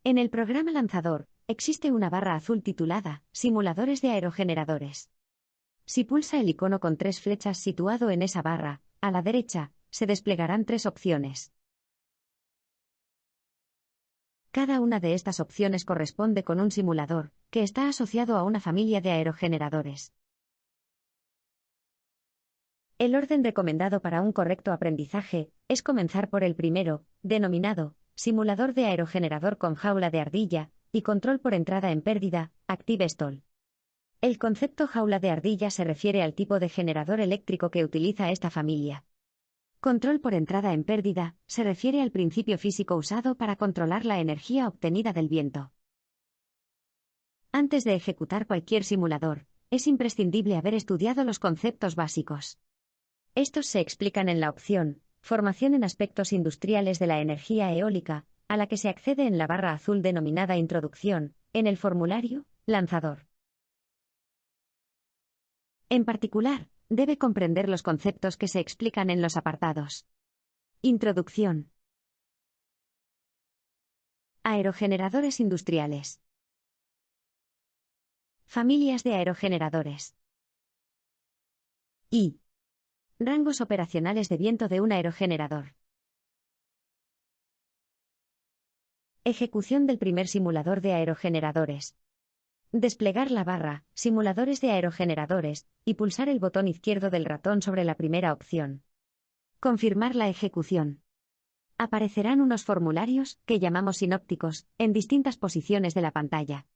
En el programa lanzador, existe una barra azul titulada Simuladores de aerogeneradores. Si pulsa el icono con 3 flechas situado en esa barra, a la derecha, se desplegarán 3 opciones. Cada una de estas opciones corresponde con un simulador, que está asociado a una familia de aerogeneradores. El orden recomendado para un correcto aprendizaje es comenzar por el primero, denominado simulador de aerogenerador con jaula de ardilla y control por entrada en pérdida, Active Stall. El concepto jaula de ardilla se refiere al tipo de generador eléctrico que utiliza esta familia. Control por entrada en pérdida se refiere al principio físico usado para controlar la energía obtenida del viento. Antes de ejecutar cualquier simulador, es imprescindible haber estudiado los conceptos básicos. Estos se explican en la opción Formación en aspectos industriales de la energía eólica, a la que se accede en la barra azul denominada Introducción, en el formulario Lanzador. En particular, debe comprender los conceptos que se explican en los apartados. Introducción. Aerogeneradores industriales. Familias de aerogeneradores. Y rangos operacionales de viento de un aerogenerador. Ejecución del primer simulador de aerogeneradores. Desplegar la barra Simuladores de aerogeneradores y pulsar el botón izquierdo del ratón sobre la primera opción. Confirmar la ejecución. Aparecerán unos formularios, que llamamos sinópticos, en distintas posiciones de la pantalla.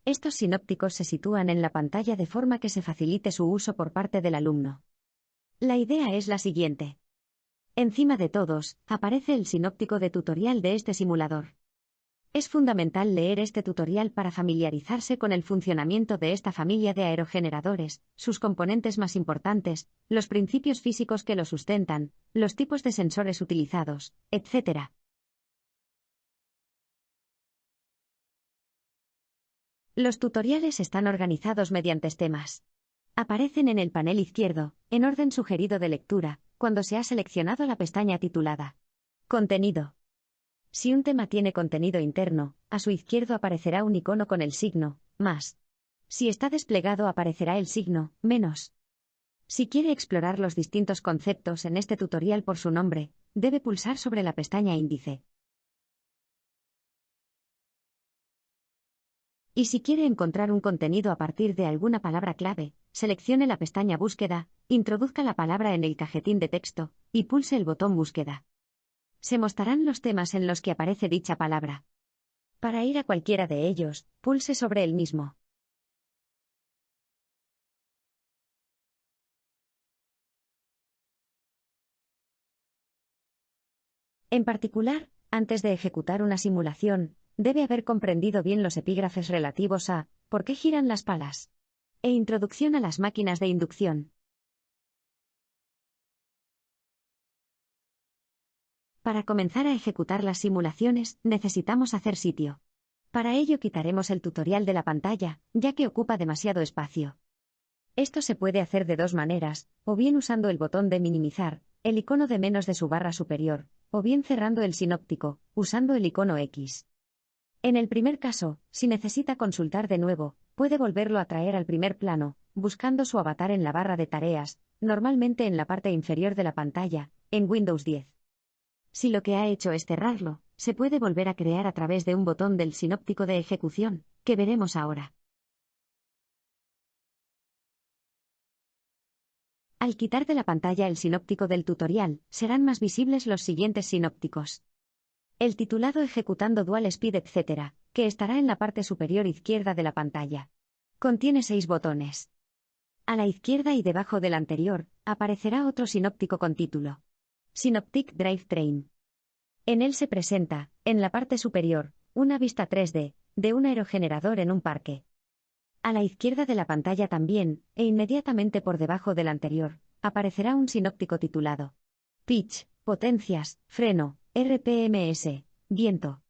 Estos sinópticos se sitúan en la pantalla de forma que se facilite su uso por parte del alumno. La idea es la siguiente. Encima de todos, aparece el sinóptico de tutorial de este simulador. Es fundamental leer este tutorial para familiarizarse con el funcionamiento de esta familia de aerogeneradores, sus componentes más importantes, los principios físicos que lo sustentan, los tipos de sensores utilizados, etc. Los tutoriales están organizados mediante temas. Aparecen en el panel izquierdo, en orden sugerido de lectura, cuando se ha seleccionado la pestaña titulada Contenido. Si un tema tiene contenido interno, a su izquierdo aparecerá un icono con el signo más. Si está desplegado aparecerá el signo menos. Si quiere explorar los distintos conceptos en este tutorial por su nombre, debe pulsar sobre la pestaña índice. Y si quiere encontrar un contenido a partir de alguna palabra clave, seleccione la pestaña Búsqueda, introduzca la palabra en el cajetín de texto, y pulse el botón Búsqueda. Se mostrarán los temas en los que aparece dicha palabra. Para ir a cualquiera de ellos, pulse sobre el mismo. En particular, antes de ejecutar una simulación, debe haber comprendido bien los epígrafes relativos a ¿por qué giran las palas? E introducción a las máquinas de inducción. Para comenzar a ejecutar las simulaciones, necesitamos hacer sitio. Para ello quitaremos el tutorial de la pantalla, ya que ocupa demasiado espacio. Esto se puede hacer de dos maneras, o bien usando el botón de minimizar, el icono de menos de su barra superior, o bien cerrando el sinóptico, usando el icono X. En el primer caso, si necesita consultar de nuevo, puede volverlo a traer al primer plano, buscando su avatar en la barra de tareas, normalmente en la parte inferior de la pantalla, en Windows 10. Si lo que ha hecho es cerrarlo, se puede volver a crear a través de un botón del sinóptico de ejecución, que veremos ahora. Al quitar de la pantalla el sinóptico del tutorial, serán más visibles los siguientes sinópticos. El titulado Ejecutando Dual Speed etc., que estará en la parte superior izquierda de la pantalla. Contiene 6 botones. A la izquierda y debajo del anterior, aparecerá otro sinóptico con título Synoptic Drivetrain. En él se presenta, en la parte superior, una vista 3D, de un aerogenerador en un parque. A la izquierda de la pantalla también, e inmediatamente por debajo del anterior, aparecerá un sinóptico titulado Pitch, Potencias, Freno, RPMS, Viento.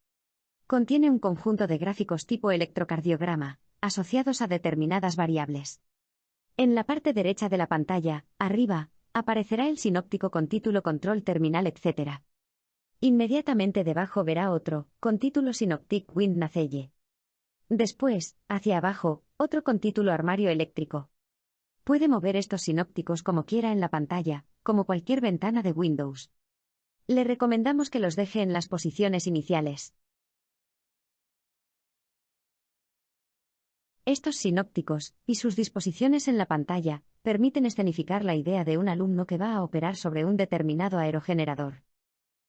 Contiene un conjunto de gráficos tipo electrocardiograma, asociados a determinadas variables. En la parte derecha de la pantalla, arriba, aparecerá el sinóptico con título Control Terminal, etc. Inmediatamente debajo verá otro, con título Synoptic Wind Nacelle. Después, hacia abajo, otro con título Armario Eléctrico. Puede mover estos sinópticos como quiera en la pantalla, como cualquier ventana de Windows. Le recomendamos que los deje en las posiciones iniciales. Estos sinópticos, y sus disposiciones en la pantalla, permiten escenificar la idea de un alumno que va a operar sobre un determinado aerogenerador.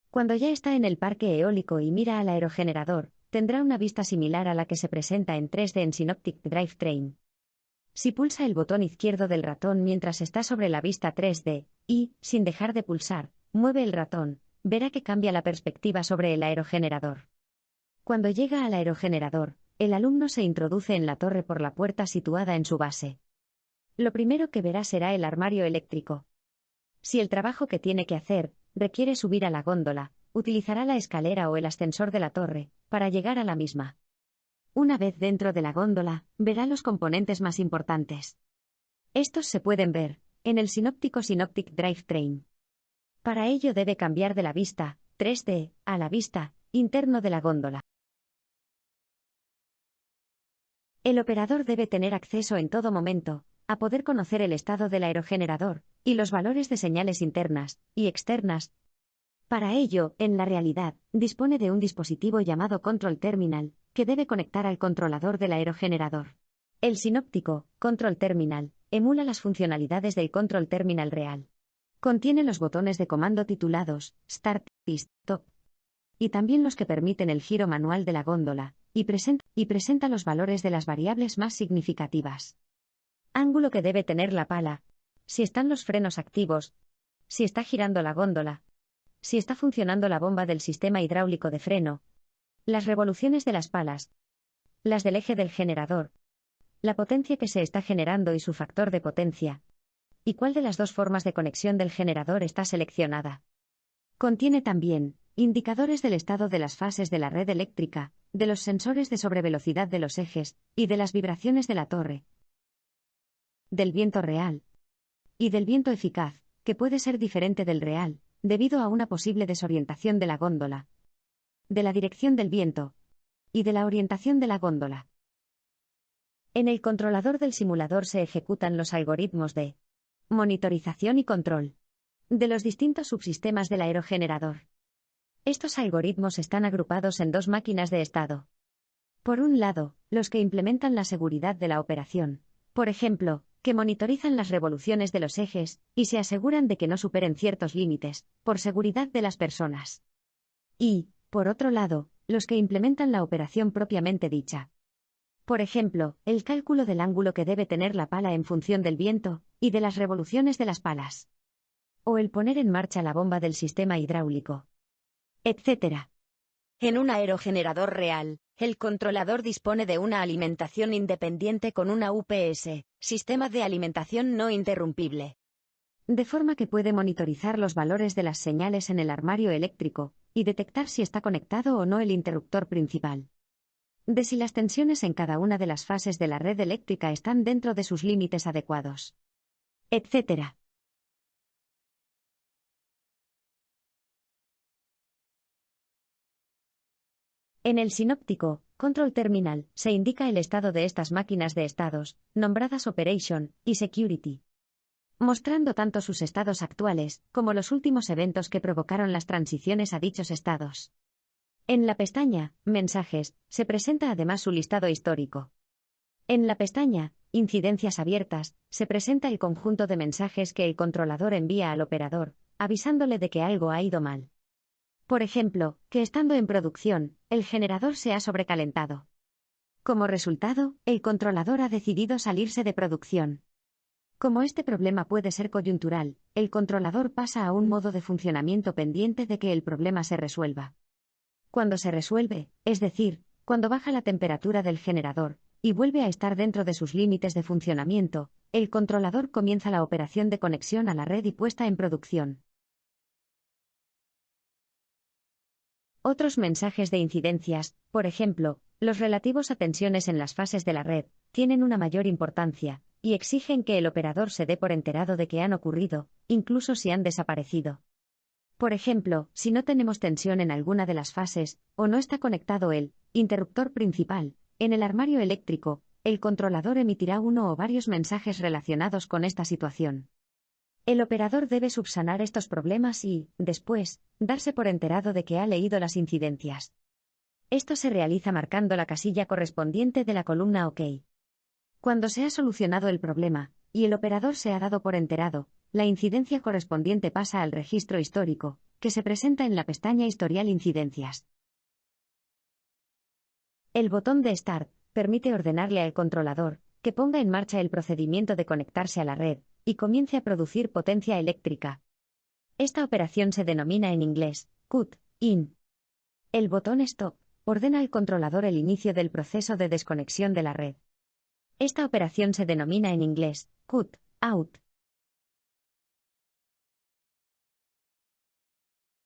Cuando ya está en el parque eólico y mira al aerogenerador, tendrá una vista similar a la que se presenta en 3D en Synoptic Drivetrain. Si pulsa el botón izquierdo del ratón mientras está sobre la vista 3D, y, sin dejar de pulsar, mueve el ratón, verá que cambia la perspectiva sobre el aerogenerador. Cuando llega al aerogenerador, el alumno se introduce en la torre por la puerta situada en su base. Lo primero que verá será el armario eléctrico. Si el trabajo que tiene que hacer requiere subir a la góndola, utilizará la escalera o el ascensor de la torre, para llegar a la misma. Una vez dentro de la góndola, verá los componentes más importantes. Estos se pueden ver en el sinóptico Synoptic Drivetrain. Para ello debe cambiar de la vista 3D a la vista interno de la góndola. El operador debe tener acceso en todo momento a poder conocer el estado del aerogenerador y los valores de señales internas y externas. Para ello, en la realidad, dispone de un dispositivo llamado Control Terminal, que debe conectar al controlador del aerogenerador. El sinóptico Control Terminal emula las funcionalidades del Control Terminal real. Contiene los botones de comando titulados Start y Stop, y también los que permiten el giro manual de la góndola, y presenta los valores de las variables más significativas. Ángulo que debe tener la pala, si están los frenos activos, si está girando la góndola, si está funcionando la bomba del sistema hidráulico de freno, las revoluciones de las palas, las del eje del generador, la potencia que se está generando y su factor de potencia, y cuál de las dos formas de conexión del generador está seleccionada. Contiene también indicadores del estado de las fases de la red eléctrica, de los sensores de sobrevelocidad de los ejes, y de las vibraciones de la torre, del viento real y del viento eficaz, que puede ser diferente del real, debido a una posible desorientación de la góndola, de la dirección del viento y de la orientación de la góndola. En el controlador del simulador se ejecutan los algoritmos de monitorización y control de los distintos subsistemas del aerogenerador. Estos algoritmos están agrupados en dos máquinas de estado. Por un lado, los que implementan la seguridad de la operación, por ejemplo, que monitorizan las revoluciones de los ejes y se aseguran de que no superen ciertos límites, por seguridad de las personas. Y, por otro lado, los que implementan la operación propiamente dicha. Por ejemplo, el cálculo del ángulo que debe tener la pala en función del viento y de las revoluciones de las palas. O el poner en marcha la bomba del sistema hidráulico, etc. En un aerogenerador real, el controlador dispone de una alimentación independiente con una UPS, sistema de alimentación no interrumpible. De forma que puede monitorizar los valores de las señales en el armario eléctrico y detectar si está conectado o no el interruptor principal. De si las tensiones en cada una de las fases de la red eléctrica están dentro de sus límites adecuados, etc. En el sinóptico Control Terminal se indica el estado de estas máquinas de estados, nombradas Operation y Security, mostrando tanto sus estados actuales como los últimos eventos que provocaron las transiciones a dichos estados. En la pestaña Mensajes se presenta además su listado histórico. En la pestaña Incidencias abiertas se presenta el conjunto de mensajes que el controlador envía al operador, avisándole de que algo ha ido mal. Por ejemplo, que estando en producción, el generador se ha sobrecalentado. Como resultado, el controlador ha decidido salirse de producción. Como este problema puede ser coyuntural, el controlador pasa a un modo de funcionamiento pendiente de que el problema se resuelva. Cuando se resuelve, es decir, cuando baja la temperatura del generador y vuelve a estar dentro de sus límites de funcionamiento, el controlador comienza la operación de conexión a la red y puesta en producción. Otros mensajes de incidencias, por ejemplo, los relativos a tensiones en las fases de la red, tienen una mayor importancia, y exigen que el operador se dé por enterado de que han ocurrido, incluso si han desaparecido. Por ejemplo, si no tenemos tensión en alguna de las fases, o no está conectado el interruptor principal, en el armario eléctrico, el controlador emitirá uno o varios mensajes relacionados con esta situación. El operador debe subsanar estos problemas y, después, darse por enterado de que ha leído las incidencias. Esto se realiza marcando la casilla correspondiente de la columna OK. Cuando se ha solucionado el problema, y el operador se ha dado por enterado, la incidencia correspondiente pasa al registro histórico, que se presenta en la pestaña Historial Incidencias. El botón de Start permite ordenarle al controlador que ponga en marcha el procedimiento de conectarse a la red y comience a producir potencia eléctrica. Esta operación se denomina en inglés cut in. El botón Stop ordena al controlador el inicio del proceso de desconexión de la red. Esta operación se denomina en inglés cut out.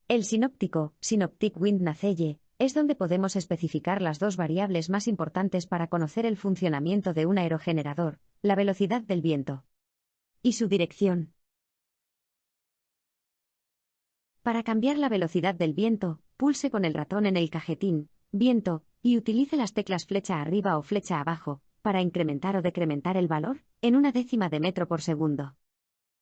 El sinóptico, Synoptic Wind Nacelle, es donde podemos especificar las dos variables más importantes para conocer el funcionamiento de un aerogenerador, la velocidad del viento y su dirección. Para cambiar la velocidad del viento, pulse con el ratón en el cajetín Viento y utilice las teclas flecha arriba o flecha abajo para incrementar o decrementar el valor en una décima de metro por segundo.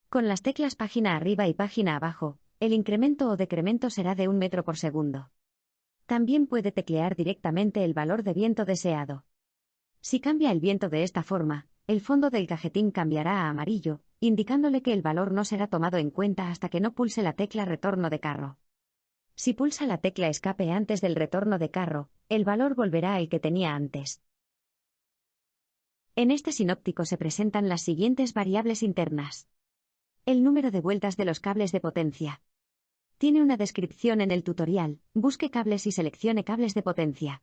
Con las teclas página arriba y página abajo, el incremento o decremento será de 1 metro por segundo. También puede teclear directamente el valor de viento deseado. Si cambia el viento de esta forma, el fondo del cajetín cambiará a amarillo, indicándole que el valor no será tomado en cuenta hasta que no pulse la tecla retorno de carro. Si pulsa la tecla escape antes del retorno de carro, el valor volverá al que tenía antes. En este sinóptico se presentan las siguientes variables internas. El número de vueltas de los cables de potencia. Tiene una descripción en el tutorial, busque cables y seleccione cables de potencia.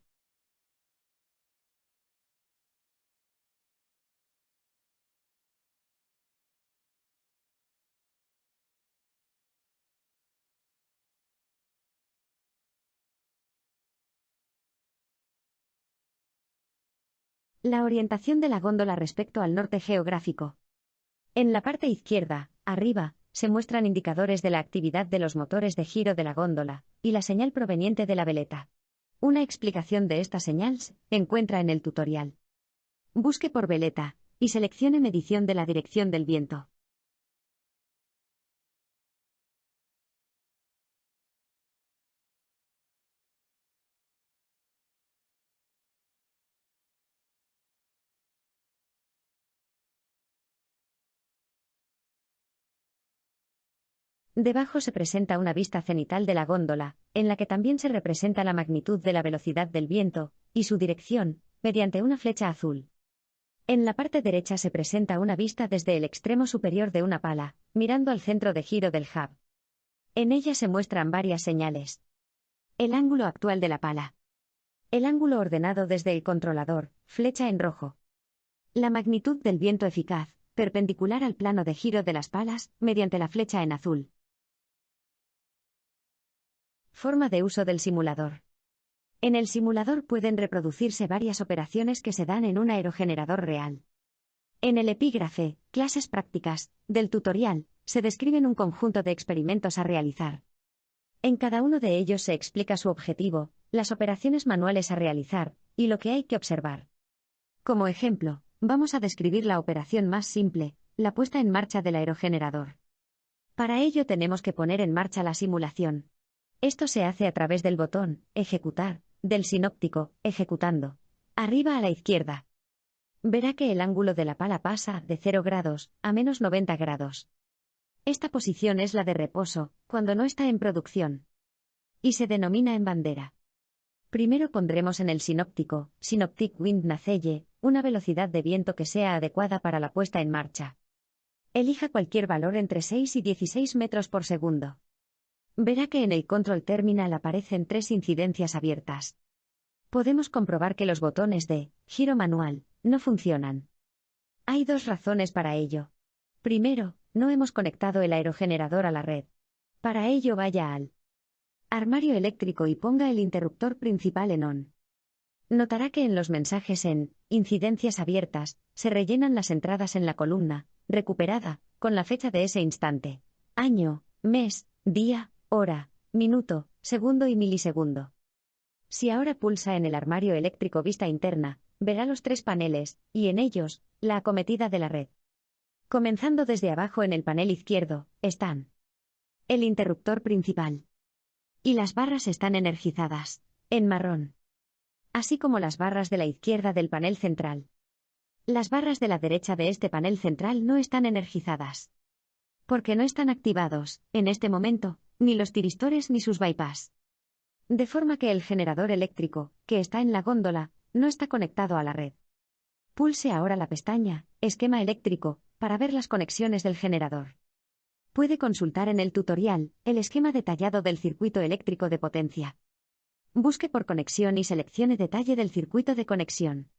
La orientación de la góndola respecto al norte geográfico. En la parte izquierda, arriba, se muestran indicadores de la actividad de los motores de giro de la góndola y la señal proveniente de la veleta. Una explicación de esta señal se encuentra en el tutorial. Busque por veleta y seleccione medición de la dirección del viento. Debajo se presenta una vista cenital de la góndola, en la que también se representa la magnitud de la velocidad del viento y su dirección, mediante una flecha azul. En la parte derecha se presenta una vista desde el extremo superior de una pala, mirando al centro de giro del hub. En ella se muestran varias señales. El ángulo actual de la pala. El ángulo ordenado desde el controlador, flecha en rojo. La magnitud del viento eficaz, perpendicular al plano de giro de las palas, mediante la flecha en azul. Forma de uso del simulador. En el simulador pueden reproducirse varias operaciones que se dan en un aerogenerador real. En el epígrafe, clases prácticas, del tutorial, se describen un conjunto de experimentos a realizar. En cada uno de ellos se explica su objetivo, las operaciones manuales a realizar, y lo que hay que observar. Como ejemplo, vamos a describir la operación más simple, la puesta en marcha del aerogenerador. Para ello tenemos que poner en marcha la simulación. Esto se hace a través del botón Ejecutar, del sinóptico, ejecutando. Arriba a la izquierda. Verá que el ángulo de la pala pasa de 0 grados a menos 90 grados. Esta posición es la de reposo, cuando no está en producción. Y se denomina en bandera. Primero pondremos en el sinóptico, Synoptic Wind Nacelle, una velocidad de viento que sea adecuada para la puesta en marcha. Elija cualquier valor entre 6 y 16 metros por segundo. Verá que en el Control Terminal aparecen 3 incidencias abiertas. Podemos comprobar que los botones de giro manual no funcionan. Hay 2 razones para ello. Primero, no hemos conectado el aerogenerador a la red. Para ello vaya al armario eléctrico y ponga el interruptor principal en on. Notará que en los mensajes en incidencias abiertas se rellenan las entradas en la columna recuperada con la fecha de ese instante: año, mes, día, hora, minuto, segundo y milisegundo. Si ahora pulsa en el armario eléctrico vista interna, verá los 3 paneles, y en ellos, la acometida de la red. Comenzando desde abajo en el panel izquierdo, están el interruptor principal. Y las barras están energizadas, en marrón. Así como las barras de la izquierda del panel central. Las barras de la derecha de este panel central no están energizadas. Porque no están activados, en este momento, ni los tiristores ni sus bypass. De forma que el generador eléctrico, que está en la góndola, no está conectado a la red. Pulse ahora la pestaña Esquema eléctrico para ver las conexiones del generador. Puede consultar en el tutorial el esquema detallado del circuito eléctrico de potencia. Busque por conexión y seleccione detalle del circuito de conexión.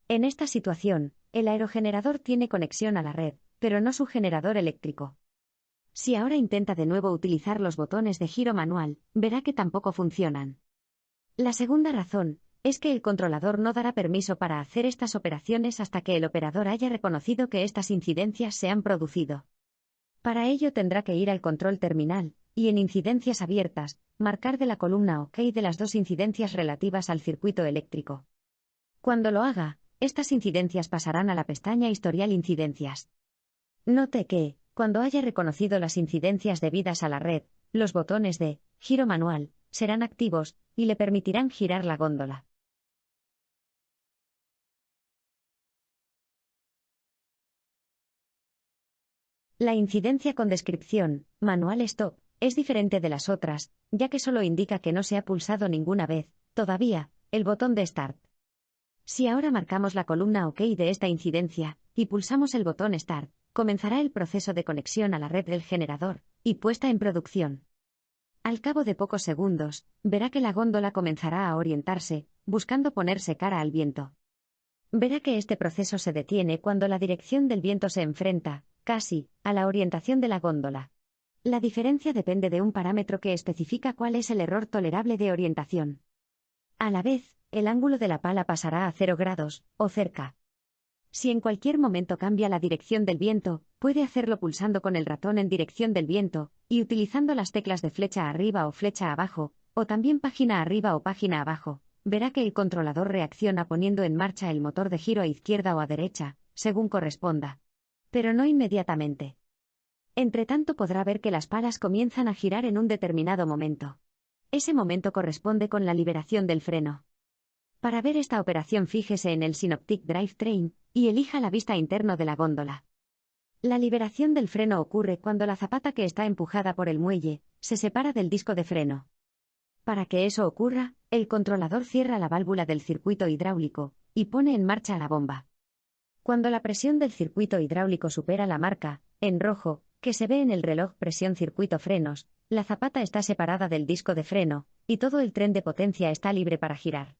En esta situación, el aerogenerador tiene conexión a la red, pero no su generador eléctrico. Si ahora intenta de nuevo utilizar los botones de giro manual, verá que tampoco funcionan. La segunda razón es que el controlador no dará permiso para hacer estas operaciones hasta que el operador haya reconocido que estas incidencias se han producido. Para ello tendrá que ir al control terminal, y en incidencias abiertas, marcar de la columna OK de las 2 incidencias relativas al circuito eléctrico. Cuando lo haga, estas incidencias pasarán a la pestaña Historial Incidencias. Note que, cuando haya reconocido las incidencias debidas a la red, los botones de giro manual serán activos y le permitirán girar la góndola. La incidencia con descripción Manual Stop es diferente de las otras, ya que solo indica que no se ha pulsado ninguna vez, todavía, el botón de Start. Si ahora marcamos la columna OK de esta incidencia, y pulsamos el botón Start, comenzará el proceso de conexión a la red del generador, y puesta en producción. Al cabo de pocos segundos, verá que la góndola comenzará a orientarse, buscando ponerse cara al viento. Verá que este proceso se detiene cuando la dirección del viento se enfrenta, casi, a la orientación de la góndola. La diferencia depende de un parámetro que especifica cuál es el error tolerable de orientación. A la vez, el ángulo de la pala pasará a 0 grados, o cerca. Si en cualquier momento cambia la dirección del viento, puede hacerlo pulsando con el ratón en dirección del viento, y utilizando las teclas de flecha arriba o flecha abajo, o también página arriba o página abajo. Verá que el controlador reacciona poniendo en marcha el motor de giro a izquierda o a derecha, según corresponda. Pero no inmediatamente. Entretanto podrá ver que las palas comienzan a girar en un determinado momento. Ese momento corresponde con la liberación del freno. Para ver esta operación fíjese en el Synoptic Drivetrain y elija la vista interna de la góndola. La liberación del freno ocurre cuando la zapata que está empujada por el muelle se separa del disco de freno. Para que eso ocurra, el controlador cierra la válvula del circuito hidráulico y pone en marcha la bomba. Cuando la presión del circuito hidráulico supera la marca, en rojo, que se ve en el reloj presión circuito frenos, la zapata está separada del disco de freno, y todo el tren de potencia está libre para girar.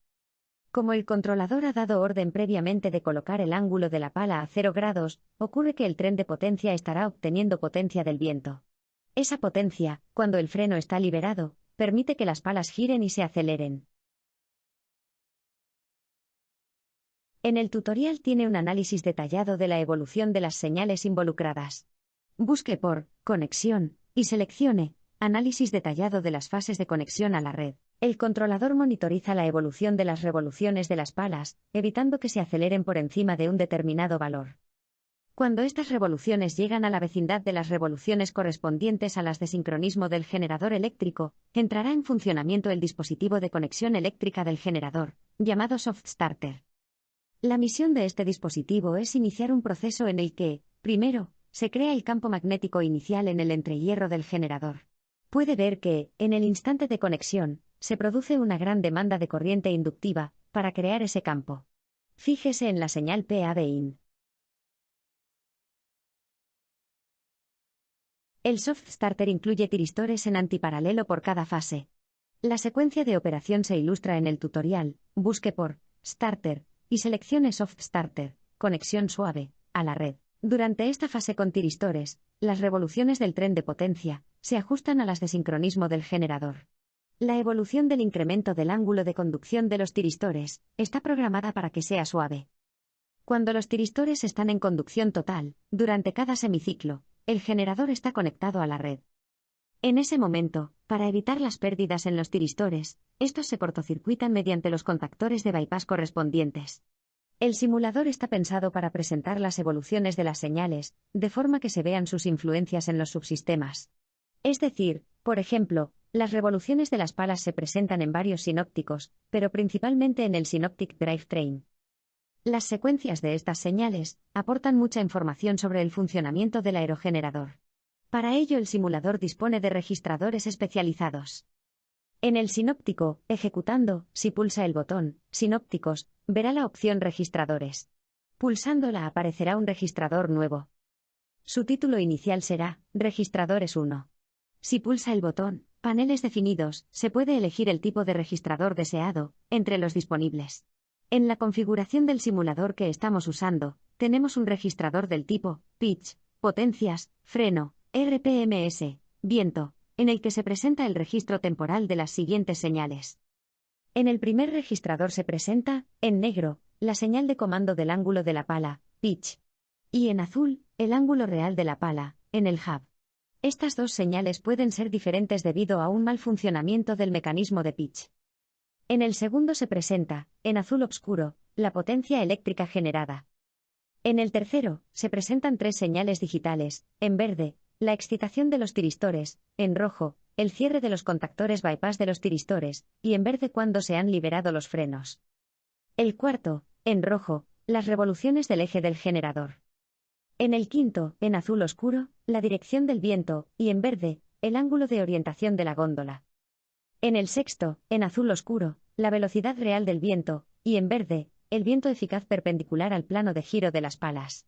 Como el controlador ha dado orden previamente de colocar el ángulo de la pala a 0 grados, ocurre que el tren de potencia estará obteniendo potencia del viento. Esa potencia, cuando el freno está liberado, permite que las palas giren y se aceleren. En el tutorial tiene un análisis detallado de la evolución de las señales involucradas. Busque por conexión y seleccione análisis detallado de las fases de conexión a la red. El controlador monitoriza la evolución de las revoluciones de las palas, evitando que se aceleren por encima de un determinado valor. Cuando estas revoluciones llegan a la vecindad de las revoluciones correspondientes a las de sincronismo del generador eléctrico, entrará en funcionamiento el dispositivo de conexión eléctrica del generador, llamado Soft Starter. La misión de este dispositivo es iniciar un proceso en el que, primero, se crea el campo magnético inicial en el entrehierro del generador. Puede ver que, en el instante de conexión, se produce una gran demanda de corriente inductiva para crear ese campo. Fíjese en la señal PAB-IN. El soft starter incluye tiristores en antiparalelo por cada fase. La secuencia de operación se ilustra en el tutorial. Busque por starter y seleccione soft starter, conexión suave, a la red. Durante esta fase con tiristores, las revoluciones del tren de potencia se ajustan a las de sincronismo del generador. La evolución del incremento del ángulo de conducción de los tiristores está programada para que sea suave. Cuando los tiristores están en conducción total, durante cada semiciclo, el generador está conectado a la red. En ese momento, para evitar las pérdidas en los tiristores, estos se cortocircuitan mediante los contactores de bypass correspondientes. El simulador está pensado para presentar las evoluciones de las señales, de forma que se vean sus influencias en los subsistemas. Es decir, por ejemplo, las revoluciones de las palas se presentan en varios sinópticos, pero principalmente en el Synoptic Drivetrain. Las secuencias de estas señales aportan mucha información sobre el funcionamiento del aerogenerador. Para ello el simulador dispone de registradores especializados. En el sinóptico, ejecutando, si pulsa el botón Sinópticos, verá la opción Registradores. Pulsándola aparecerá un registrador nuevo. Su título inicial será Registradores 1. Si pulsa el botón Paneles definidos, se puede elegir el tipo de registrador deseado, entre los disponibles. En la configuración del simulador que estamos usando, tenemos un registrador del tipo Pitch, Potencias, Freno, RPMS, Viento, en el que se presenta el registro temporal de las siguientes señales. En el primer registrador se presenta, en negro, la señal de comando del ángulo de la pala, pitch. Y en azul, el ángulo real de la pala, en el hub. Estas dos señales pueden ser diferentes debido a un mal funcionamiento del mecanismo de pitch. En el segundo se presenta, en azul oscuro, la potencia eléctrica generada. En el tercero, se presentan tres señales digitales, en verde, la excitación de los tiristores, en rojo, el cierre de los contactores bypass de los tiristores, y en verde cuando se han liberado los frenos. El cuarto, en rojo, las revoluciones del eje del generador. En el quinto, en azul oscuro, la dirección del viento, y en verde, el ángulo de orientación de la góndola. En el sexto, en azul oscuro, la velocidad real del viento, y en verde, el viento eficaz perpendicular al plano de giro de las palas.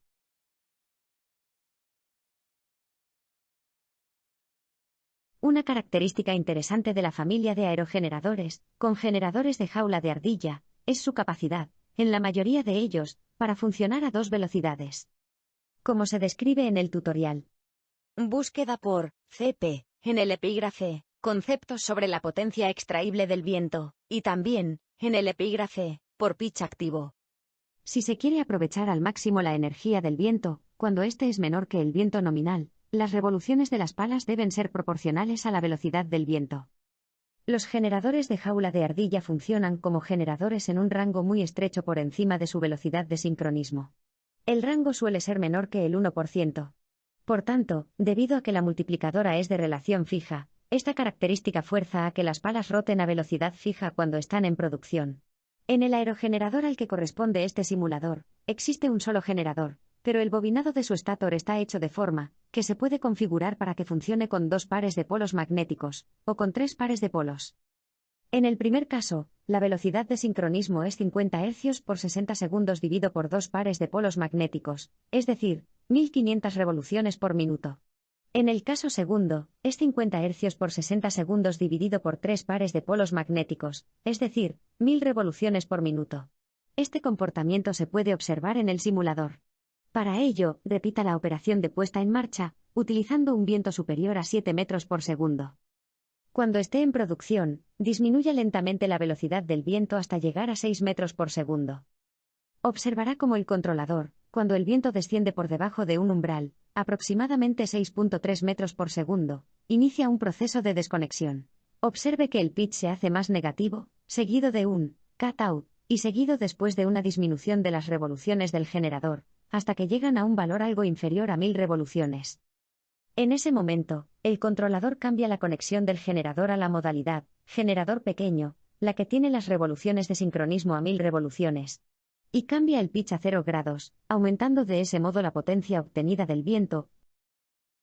Una característica interesante de la familia de aerogeneradores, con generadores de jaula de ardilla, es su capacidad, en la mayoría de ellos, para funcionar a dos velocidades. Como se describe en el tutorial. Búsqueda por CP, en el epígrafe, conceptos sobre la potencia extraíble del viento, y también, en el epígrafe, por pitch activo. Si se quiere aprovechar al máximo la energía del viento, cuando éste es menor que el viento nominal, las revoluciones de las palas deben ser proporcionales a la velocidad del viento. Los generadores de jaula de ardilla funcionan como generadores en un rango muy estrecho por encima de su velocidad de sincronismo. El rango suele ser menor que el 1%. Por tanto, debido a que la multiplicadora es de relación fija, esta característica fuerza a que las palas roten a velocidad fija cuando están en producción. En el aerogenerador al que corresponde este simulador, existe un solo generador, pero el bobinado de su estator está hecho de forma que se puede configurar para que funcione con dos pares de polos magnéticos, o con tres pares de polos. En el primer caso, la velocidad de sincronismo es 50 Hz por 60 segundos dividido por dos pares de polos magnéticos, es decir, 1500 revoluciones por minuto. En el caso segundo, es 50 Hz por 60 segundos dividido por tres pares de polos magnéticos, es decir, 1000 revoluciones por minuto. Este comportamiento se puede observar en el simulador. Para ello, repita la operación de puesta en marcha, utilizando un viento superior a 7 metros por segundo. Cuando esté en producción, disminuya lentamente la velocidad del viento hasta llegar a 6 metros por segundo. Observará cómo el controlador, cuando el viento desciende por debajo de un umbral, aproximadamente 6.3 metros por segundo, inicia un proceso de desconexión. Observe que el pitch se hace más negativo, seguido de un cut-out, y seguido después de una disminución de las revoluciones del generador, hasta que llegan a un valor algo inferior a 1000 revoluciones. En ese momento, el controlador cambia la conexión del generador a la modalidad generador pequeño, la que tiene las revoluciones de sincronismo a 1000 revoluciones. Y cambia el pitch a 0 grados, aumentando de ese modo la potencia obtenida del viento.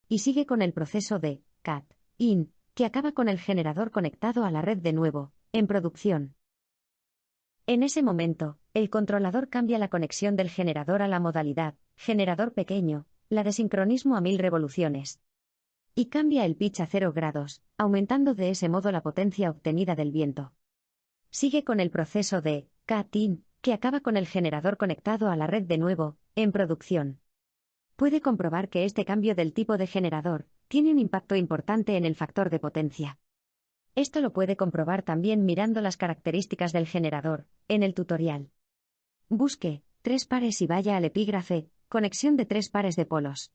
Y sigue con el proceso de cut-in, que acaba con el generador conectado a la red de nuevo, en producción. En ese momento, el controlador cambia la conexión del generador a la modalidad generador pequeño, la de sincronismo a 1000 revoluciones. Y cambia el pitch a 0 grados, aumentando de ese modo la potencia obtenida del viento. Sigue con el proceso de cut-in, que acaba con el generador conectado a la red de nuevo, en producción. Puede comprobar que este cambio del tipo de generador tiene un impacto importante en el factor de potencia. Esto lo puede comprobar también mirando las características del generador, en el tutorial. Busque 3 pares y vaya al epígrafe, conexión de 3 pares de polos.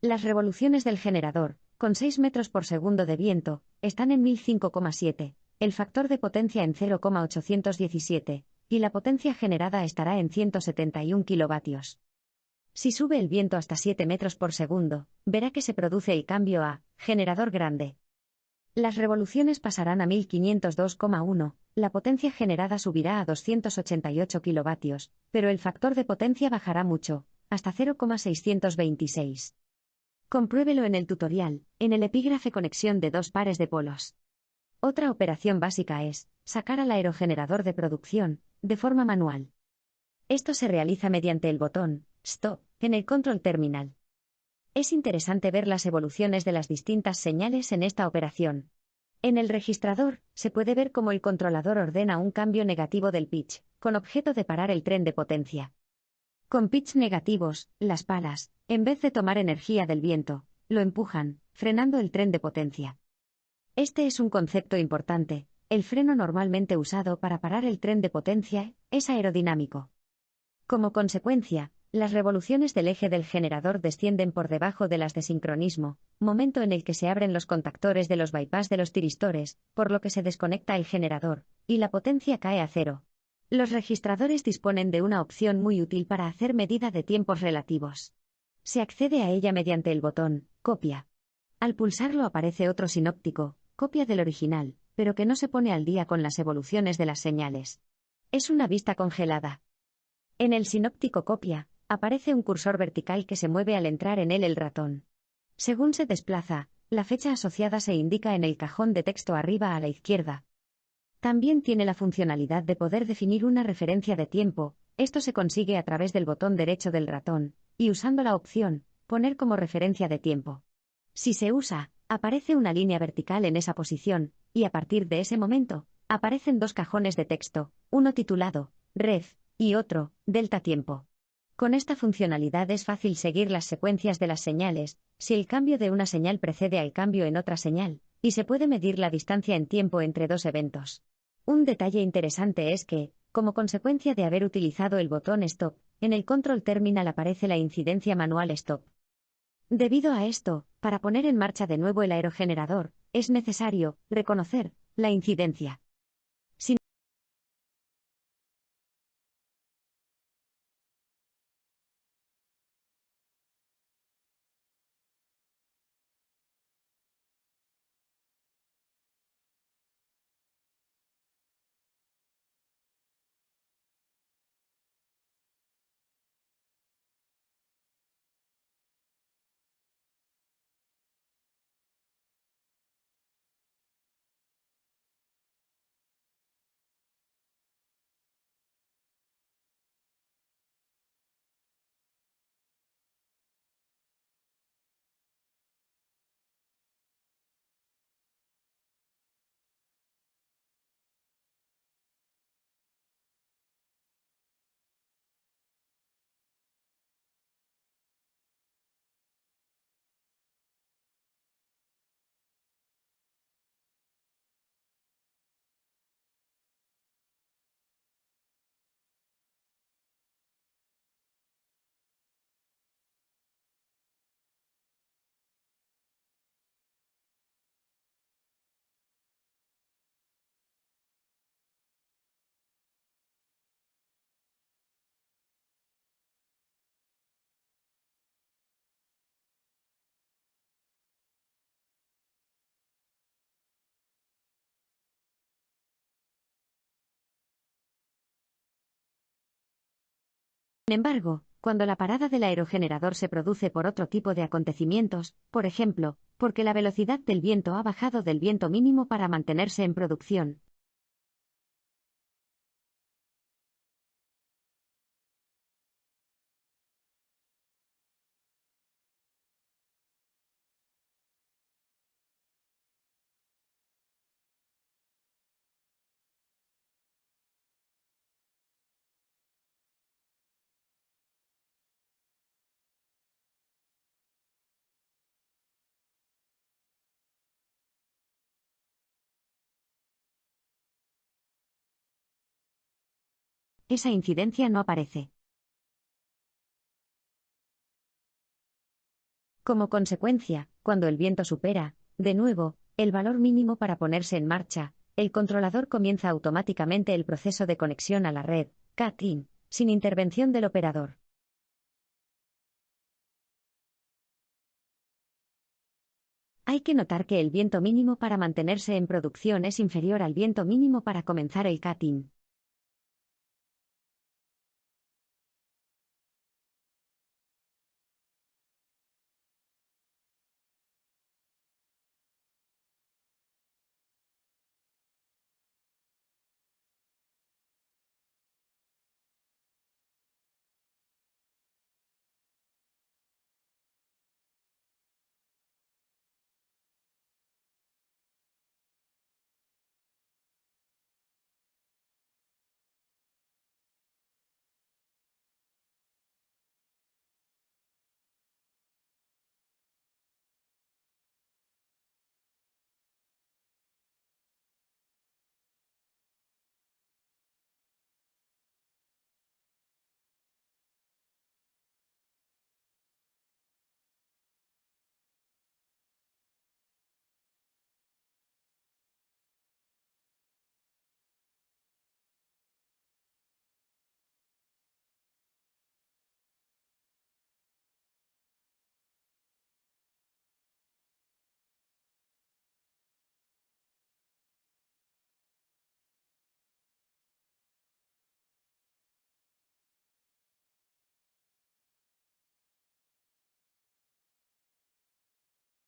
Las revoluciones del generador, con 6 metros por segundo de viento, están en 1005,7, el factor de potencia en 0,817, y la potencia generada estará en 171 kilovatios. Si sube el viento hasta 7 metros por segundo, verá que se produce el cambio a generador grande. Las revoluciones pasarán a 1502,1, la potencia generada subirá a 288 kilovatios, pero el factor de potencia bajará mucho, hasta 0,626. Compruébelo en el tutorial, en el epígrafe conexión de 2 pares de polos. Otra operación básica es sacar al aerogenerador de producción, de forma manual. Esto se realiza mediante el botón Stop en el Control Terminal. Es interesante ver las evoluciones de las distintas señales en esta operación. En el registrador, se puede ver cómo el controlador ordena un cambio negativo del pitch, con objeto de parar el tren de potencia. Con pitch negativos, las palas, en vez de tomar energía del viento, lo empujan, frenando el tren de potencia. Este es un concepto importante. El freno normalmente usado para parar el tren de potencia es aerodinámico. Como consecuencia, las revoluciones del eje del generador descienden por debajo de las de sincronismo, momento en el que se abren los contactores de los bypass de los tiristores, por lo que se desconecta el generador, y la potencia cae a cero. Los registradores disponen de una opción muy útil para hacer medida de tiempos relativos. Se accede a ella mediante el botón Copia. Al pulsarlo aparece otro sinóptico, copia del original, pero que no se pone al día con las evoluciones de las señales. Es una vista congelada. En el sinóptico copia, aparece un cursor vertical que se mueve al entrar en él el ratón. Según se desplaza, la fecha asociada se indica en el cajón de texto arriba a la izquierda. También tiene la funcionalidad de poder definir una referencia de tiempo. Esto se consigue a través del botón derecho del ratón, y usando la opción Poner como referencia de tiempo. Si se usa, aparece una línea vertical en esa posición, y a partir de ese momento, aparecen 2 cajones de texto, uno titulado Ref y otro Delta tiempo. Con esta funcionalidad es fácil seguir las secuencias de las señales, si el cambio de una señal precede al cambio en otra señal, y se puede medir la distancia en tiempo entre 2 eventos. Un detalle interesante es que, como consecuencia de haber utilizado el botón Stop, en el Control Terminal aparece la incidencia manual Stop. Debido a esto, para poner en marcha de nuevo el aerogenerador, es necesario reconocer la incidencia. Sin embargo, cuando la parada del aerogenerador se produce por otro tipo de acontecimientos, por ejemplo, porque la velocidad del viento ha bajado del viento mínimo para mantenerse en producción, esa incidencia no aparece. Como consecuencia, cuando el viento supera, de nuevo, el valor mínimo para ponerse en marcha, el controlador comienza automáticamente el proceso de conexión a la red, CAT-IN, sin intervención del operador. Hay que notar que el viento mínimo para mantenerse en producción es inferior al viento mínimo para comenzar el CAT-IN.